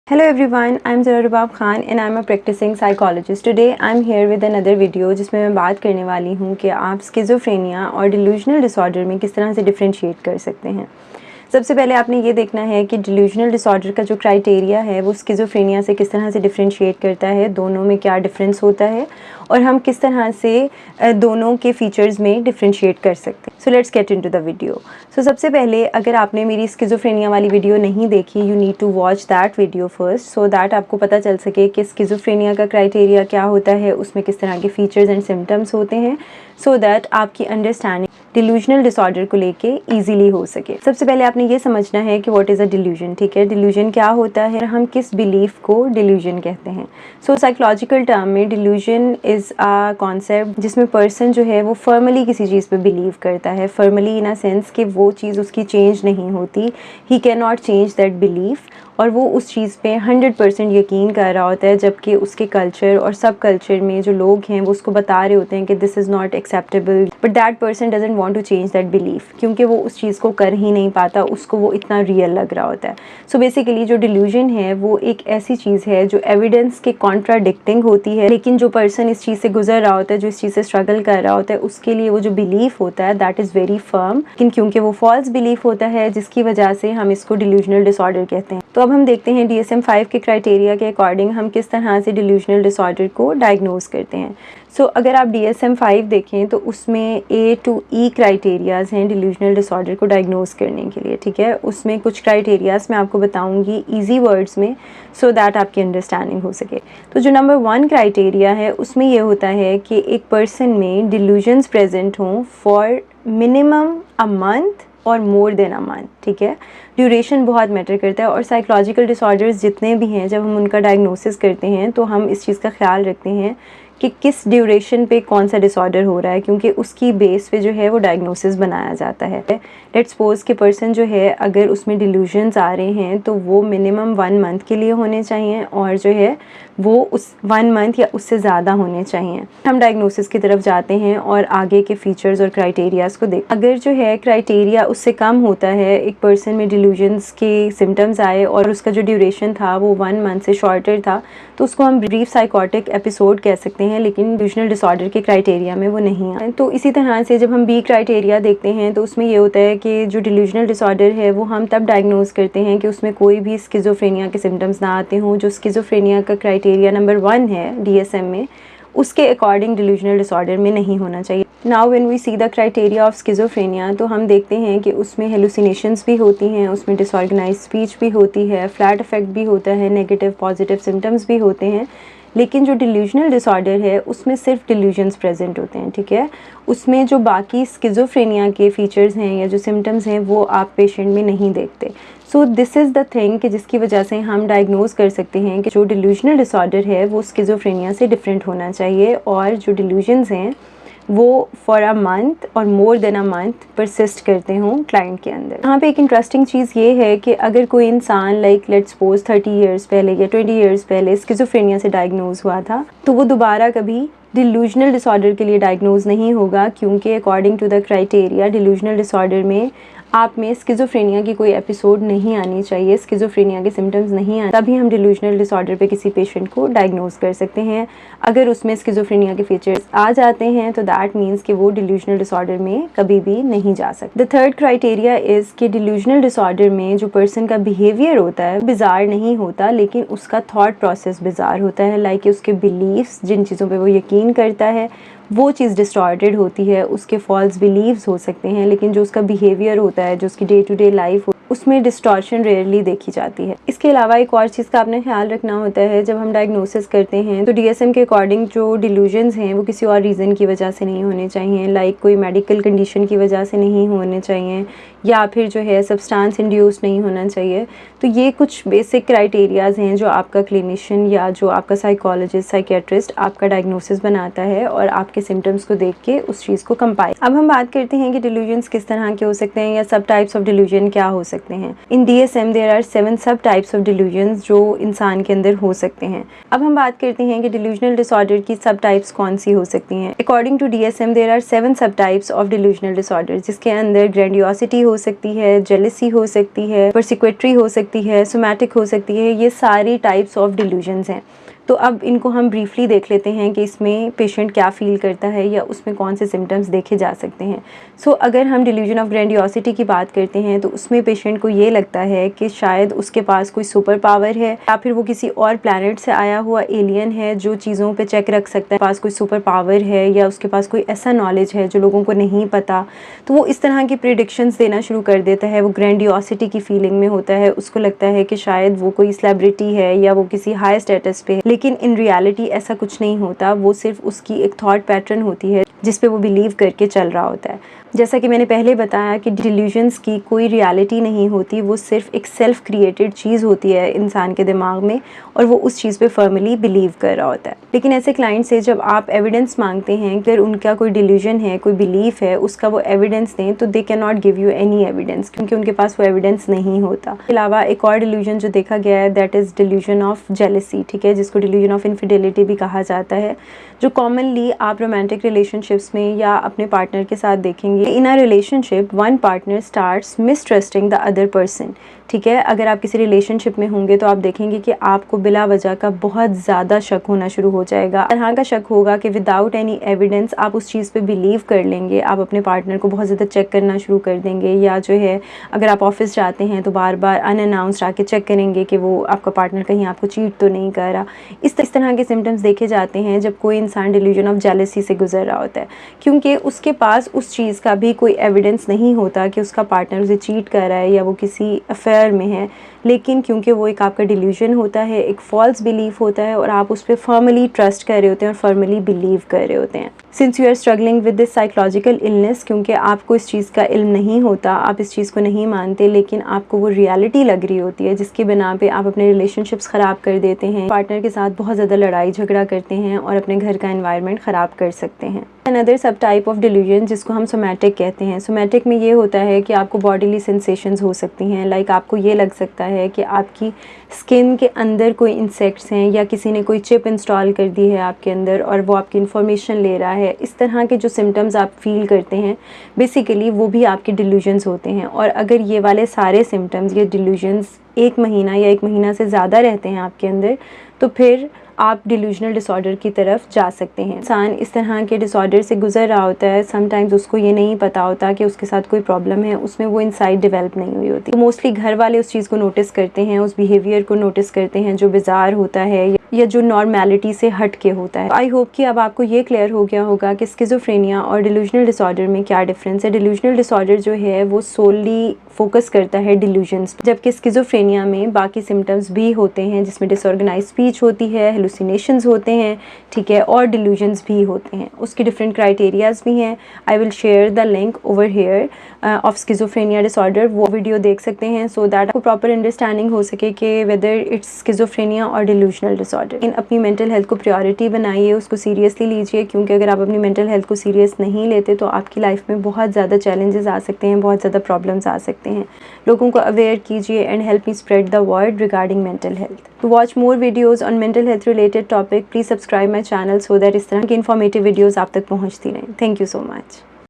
Hello everyone, I'm Zara Rubab Khan and I'm a practicing psychologist. Today I'm here with another video जिसमें मैं बात करने वाली हूँ कि आप स्किज़ोफ्रेनिया और डिल्यूजनल डिसऑर्डर में किस तरह से डिफरेंशिएट कर सकते हैं। सबसे पहले आपने ये देखना है कि डिल्यूजनल डिसऑर्डर का जो क्राइटेरिया है वो स्किज़ोफ्रेनिया से किस तरह से डिफरेंशिएट करता है, दोनों में क्या डिफरेंस होता है और हम किस तरह से दोनों के फीचर्स में डिफरेंशिएट कर सकते हैं। So let's get into the video. So सबसे पहले अगर आपने मेरी स्किज़ोफ्रेनिया वाली वीडियो नहीं देखी, you need to watch that video first so that आपको पता चल सके कि स्किज़ोफ्रेनिया का क्राइटेरिया क्या होता है, उसमें किस तरह के फीचर्स एंड सिम्टम्स होते हैं, सो दैट आपकी अंडरस्टैंडिंग डिल्यूजनल डिसऑर्डर को लेके ईजिली हो सके। सबसे पहले आपने ये समझना है कि व्हाट इज़ अ डिल्यूजन। ठीक है, डिल्यूजन क्या होता है, हम किस बिलीफ को डिल्यूजन कहते हैं। सो साइकोलॉजिकल टर्म में डिल्यूजन इज़ अ कॉन्सेप्ट जिसमें पर्सन जो है वो फर्मली किसी चीज़ पे बिलीव करता है, फर्मली इन अ सेंस कि वो चीज़ उसकी चेंज नहीं होती, he can not change that belief, और वो उस चीज़ पे 100% यकीन कर रहा होता है, जबकि उसके कल्चर और सब कल्चर में जो लोग हैं वो उसको बता रहे होते हैं कि this is not acceptable, but that person doesn't want to change that belief, क्योंकि वो उस चीज़ को कर ही नहीं पाता, उसको वो इतना रियल लग रहा होता है। सो बेसिकली जो डिल्यूजन है वो एक ऐसी चीज़ है जो एविडेंस के कॉन्ट्राडिक्टिंग होती है, लेकिन जो पर्सन इस चीज़ से गुजर रहा होता है, जो इस चीज़ से स्ट्रगल कर रहा होता है, उसके लिए वो जो बिलीफ होता है दैट इज़ वेरी फर्म, लेकिन क्योंकि वो फॉल्स बिलीफ होता है जिसकी वजह से हम इसको डिल्यूजनल डिसऑर्डर कहते हैं। तो अब हम देखते हैं DSM-5 के क्राइटेरिया के अकॉर्डिंग हम किस तरह से डिल्यूजनल डिसऑर्डर को डायग्नोज करते हैं। सो अगर आप DSM-5 देखें तो उसमें A to E क्राइटेरियाज़ हैं डिल्यूजनल डिसऑर्डर को डायग्नोज करने के लिए। ठीक है, उसमें कुछ क्राइटेरियाज़ मैं आपको बताऊंगी ईजी वर्ड्स में सो दैट आपकी अंडरस्टैंडिंग हो सके। तो जो नंबर 1 क्राइटेरिया है उसमें यह होता है कि एक पर्सन में डिल्यूजन्स प्रेजेंट हों फॉर मिनिमम अ मंथ और मोर देन अ मंथ। ठीक है, ड्यूरेशन बहुत मैटर करता है, और साइकोलॉजिकल डिसऑर्डर्स जितने भी हैं जब हम उनका डायग्नोसिस करते हैं तो हम इस चीज़ का ख्याल रखते हैं कि किस ड्यूरेशन पे कौन सा डिसऑर्डर हो रहा है, क्योंकि उसकी बेस पे जो है वो डायग्नोसिस बनाया जाता है। लेट्स सपोज कि पर्सन जो है अगर उसमें डिल्यूजन्स आ रहे हैं तो वो मिनिमम 1 मंथ के लिए होने चाहिए और जो है वो उस 1 मंथ या उससे ज़्यादा होने चाहिए। हम डायग्नोसिस की तरफ जाते हैं और आगे के फीचर्स और क्राइटेरियाज़ को देख, अगर जो है क्राइटेरिया उससे कम होता है, एक पर्सन में डिल्यूजन्स के सिम्टम्स आए और उसका जो ड्यूरेशन था वो 1 मंथ से शॉर्टर था, तो उसको हम ब्रीफ साइकोटिक एपिसोड कह सकते हैं, लेकिन डिल्यूजनल डिसऑर्डर के क्राइटेरिया में वो नहीं आए। तो इसी तरह से जब हम B क्राइटेरिया देखते हैं तो उसमें ये होता है कि जो डिल्यूजनल डिसऑर्डर है वो हम तब डायग्नोज करते हैं कि उसमें कोई भी स्किज़ोफ्रेनिया के सिम्टम्स ना आते हों। जो स्किज़ोफ्रेनिया का क्राइटेरिया नंबर 1 है DSM में, उसके अकॉर्डिंग डिल्यूजनल डिसऑर्डर में नहीं होना चाहिए। Now when we see the criteria of schizophrenia तो हम देखते हैं कि उसमें हेलुसिनेशंस भी होती हैं, उसमें डिसऑर्गेनाइज्ड स्पीच भी होती है, फ्लैट इफेक्ट भी होता है, नेगेटिव पॉजिटिव सिम्टम्स भी होते हैं, लेकिन जो डिल्यूजनल डिसऑर्डर है उसमें सिर्फ डिल्यूजन्स प्रेजेंट होते हैं। ठीक है, उसमें जो बाकी स्किज़ोफ्रेनिया के फीचर्स हैं या जो सिम्टम्स हैं वो आप पेशेंट में नहीं देखते। So this is the thing कि जिसकी वजह से हम डायग्नोज कर सकते हैं कि जो डिल्यूजनल डिसऑर्डर है वो स्किज़ोफ्रेनिया से डिफरेंट होना चाहिए, और जो डिल्यूजन्स हैं वो फॉर अ मंथ और more than a month persist करते हों क्लाइंट के अंदर। यहाँ पे एक इंटरेस्टिंग चीज़ ये है कि अगर कोई इंसान लाइक लेट्स सपोज 30 ईयर्स पहले या 20 ईयर्स पहले स्किज़ोफ्रेनिया से डायग्नोज हुआ था तो वो दोबारा कभी डिल्यूजनल डिसऑर्डर के लिए डायग्नोज नहीं होगा, क्योंकि according to the criteria delusional disorder में आप में स्किज़ोफ्रेनिया की कोई एपिसोड नहीं आनी चाहिए, स्किज़ोफ्रेनिया के सिम्टम्स नहीं आए, तभी हम डिल्यूजनल डिसऑर्डर पे किसी पेशेंट को डायग्नोज कर सकते हैं। अगर उसमें स्किज़ोफ्रेनिया के फीचर्स आ जाते हैं तो दैट मीन्स कि वो डिल्यूजनल डिसऑर्डर में कभी भी नहीं जा सकते। द थर्ड क्राइटेरिया इज़ कि डिल्यूजनल डिसऑर्डर में जो पर्सन का बिहेवियर होता है बिजार नहीं होता, लेकिन उसका थॉट प्रोसेस बिजार होता है, लाइक उसके बिलीव्स, जिन चीज़ों पर वो यकीन करता है वो चीज़ डिस्टॉर्टेड होती है, उसके फॉल्स बिलीव्स हो सकते हैं, लेकिन जो उसका बिहेवियर होता है, जो उसकी डे टू डे लाइफ उसमें डिस्टॉर्शन रेयरली देखी जाती है। इसके अलावा एक और चीज़ का आपने ख्याल रखना होता है जब हम डायग्नोसिस करते हैं तो DSM के अकॉर्डिंग जो डिल्यूजन्स हैं वो किसी और रीज़न की वजह से नहीं होने चाहिए, लाइक कोई मेडिकल कंडीशन की वजह से नहीं होने चाहिए, या फिर जो है सब्सटेंस इंड्यूस नहीं होना चाहिए। तो ये कुछ बेसिक क्राइटेरियाज़ हैं जो आपका क्लिनिशियन या जो आपका साइकोलॉजिस्ट, साइकेट्रिस्ट आपका डायग्नोसिस बनाता है और आपके सिम्टम्स को देख के उस चीज़ को कंपाइल। अब हम बात करते हैं कि डिल्यूजन्स किस तरह के हो सकते हैं या सब टाइप्स ऑफ डिल्यूजन क्या हो सकते हैं। सकते हैं। इन DSM देयर आर 7 सब टाइप्स ऑफ डिल्यूजन्स जो इंसान के अंदर हो सकते हैं। अब हम बात करते हैं कि डिल्यूजनल डिसऑर्डर की सब टाइप्स कौन सी हो सकती हैं। According to DSM there are 7 सब टाइप्स ऑफ डिल्यूजनल डिसऑर्डर, जिसके अंदर ग्रैंडियोसिटी हो सकती है, जेलसी हो सकती है, परसिक्वेटरी हो सकती है, सोमैटिक हो सकती है। ये सारी टाइप्स ऑफ डिल्यूजन्स हैं। तो अब इनको हम ब्रीफली देख लेते हैं कि इसमें पेशेंट क्या फ़ील करता है या उसमें कौन से सिम्टम्स देखे जा सकते हैं। सो अगर हम डिल्यूजन ऑफ ग्रैंडियोसिटी की बात करते हैं तो उसमें पेशेंट को ये लगता है कि शायद उसके पास कोई सुपर पावर है या फिर वो किसी और प्लैनेट से आया हुआ एलियन है जो चीज़ों पे चेक रख सकता है, पास कोई सुपर पावर है या उसके पास कोई ऐसा नॉलेज है जो लोगों को नहीं पता। तो वो इस तरह की प्रेडिक्शंस देना शुरू कर देता है। वो ग्रैंडियोसिटी की फीलिंग में होता है, उसको लगता है कि शायद वो कोई सेलिब्रिटी है या वो किसी हाई स्टेटस पे, लेकिन इन रियलिटी ऐसा कुछ नहीं होता। वो सिर्फ उसकी एक थॉट पैटर्न होती है जिस पे वो बिलीव करके चल रहा होता है। जैसा कि मैंने पहले बताया कि डिल्यूजन्स की कोई रियलिटी नहीं होती, वो सिर्फ एक सेल्फ क्रिएटेड चीज़ होती है इंसान के दिमाग में और वो उस चीज़ पे फर्मली बिलीव कर रहा होता है। लेकिन ऐसे क्लाइंट से जब आप एविडेंस मांगते हैं कि उनका कोई डिल्यूजन है, कोई बिलीफ है, उसका वो एविडेंस दें, तो they can not give you any evidence, क्योंकि उनके पास वो एविडेंस नहीं होता। इसके अलावा एक और डिल्यूजन जो देखा गया है that is delusion of jealousy, ठीक है, जिसको डिल्यूजन ऑफ इनफिडेलिटी भी कहा जाता है, जो कॉमनली आप रोमांटिक रिलेशनशिप्स में या अपने पार्टनर के साथ देखेंगे। In a relationship one partner starts mistrusting the other person, ठीक है। अगर आप किसी रिलेशनशिप में होंगे तो आप देखेंगे कि आपको बिला वजह का बहुत ज़्यादा शक होना शुरू हो जाएगा। तरह का शक होगा कि विदाउट एनी एविडेंस आप उस चीज़ पे बिलीव कर लेंगे, आप अपने पार्टनर को बहुत ज़्यादा चेक करना शुरू कर देंगे, या जो है अगर आप ऑफिस जाते हैं तो बार बार अनअनाउंस्ड आके चेक करेंगे कि वो आपका पार्टनर कहीं आपको चीट तो नहीं कर रहा। इस तरह के सिम्टम्स देखे जाते हैं जब कोई इंसान डिल्यूजन ऑफ जेलसी से गुजर रहा होता है, क्योंकि उसके पास उस चीज़ का भी कोई एविडेंस नहीं होता कि उसका पार्टनर उसे चीट कर रहा है या वो किसी अफेयर में है, लेकिन क्योंकि वो एक आपका डिल्यूजन होता है, एक फॉल्स बिलीफ होता है और आप उस पर फर्मली ट्रस्ट कर रहे होते हैं और फर्मली बिलीव कर रहे होते हैं। Since you are struggling with this psychological illness, क्योंकि आपको इस चीज़ का इल्म नहीं होता, आप इस चीज़ को नहीं मानते, लेकिन आपको वो रियलिटी लग रही होती है जिसकी बिना पे आप अपने रिलेशनशिप्स ख़राब कर देते हैं, पार्टनर के साथ बहुत ज़्यादा लड़ाई झगड़ा करते हैं और अपने घर का एनवायरनमेंट ख़राब कर सकते हैं। अनदर सब टाइप ऑफ डिल्यूजन जिसको हम सोमैटिक कहते हैं। सोमैटिक में ये होता है कि आपको बॉडीली सेंसेशंस हो सकती हैं, लाइक आपको ये लग सकता है कि आपकी स्किन के अंदर कोई इंसेक्ट्स हैं या किसी ने कोई चिप इंस्टॉल कर दी है आपके अंदर और वो आपकी इन्फॉर्मेशन ले रहा है। इस तरह के जो सिम्टम्स आप फील करते हैं बेसिकली वो भी आपके डिल्यूजन्स होते हैं। और अगर ये वाले सारे सिम्टम्स, ये डिल्यूजन्स 1 महीना या 1 महीना से ज़्यादा रहते हैं आपके अंदर, तो फिर आप डिल्यूजनल डिसऑर्डर की तरफ जा सकते हैं। इंसान इस तरह के डिसऑर्डर से गुजर रहा होता है, समटाइम्स उसको ये नहीं पता होता कि उसके साथ कोई प्रॉब्लम है, उसमें वो इनसाइट डेवलप नहीं हुई होती। तो मोस्टली घर वाले उस चीज़ को नोटिस करते हैं, उस बिहेवियर को नोटिस करते हैं जो बिजार होता है या जो नॉर्मेलिटी से हट के होता है। आई होप कि अब आपको ये क्लियर हो गया होगा कि स्किज़ोफ्रेनिया और डिल्यूजनल डिसऑर्डर में क्या डिफरेंस है। डिल्यूजनल डिसऑर्डर जो है वो सोली फोकस करता है डिल्यूजन्स, जबकि स्किज़ोफ्रेनिया में बाकी सिम्टम्स भी होते हैं जिसमें डिसऑर्गेनाइज स्पीच होती है, हेलुसिनेशंस होते हैं, ठीक है, और डिल्यूजन्स भी होते हैं। उसके डिफरेंट क्राइटेरियाज भी हैं। I will share the link over here of schizophrenia disorder, वो वीडियो देख सकते हैं सो दैट आपको प्रॉपर अंडरस्टैंडिंग हो सके कि वेदर इट्स स्किज़ोफ्रेनिया और डिल्यूजनल डिसऑर्डर। लेकिन अपनी मेंटल हेल्थ को प्रायोरिटी बनाइए, उसको सीरियसली लीजिए, क्योंकि अगर आप अपनी मेंटल हेल्थ को सीरियस नहीं लेते तो आपकी लाइफ में बहुत ज़्यादा चैलेंजेस आ सकते हैं, बहुत ज़्यादा प्रॉब्लम्स आ सकते हैं। लोगों को अवेयर कीजिए and help me spread the word regarding mental health. To watch more videos on mental health related topic please subscribe my channel so that इस तरह की इन्फॉर्मेटिव वीडियोज़ आप तक पहुँचती रहें। Thank you so much.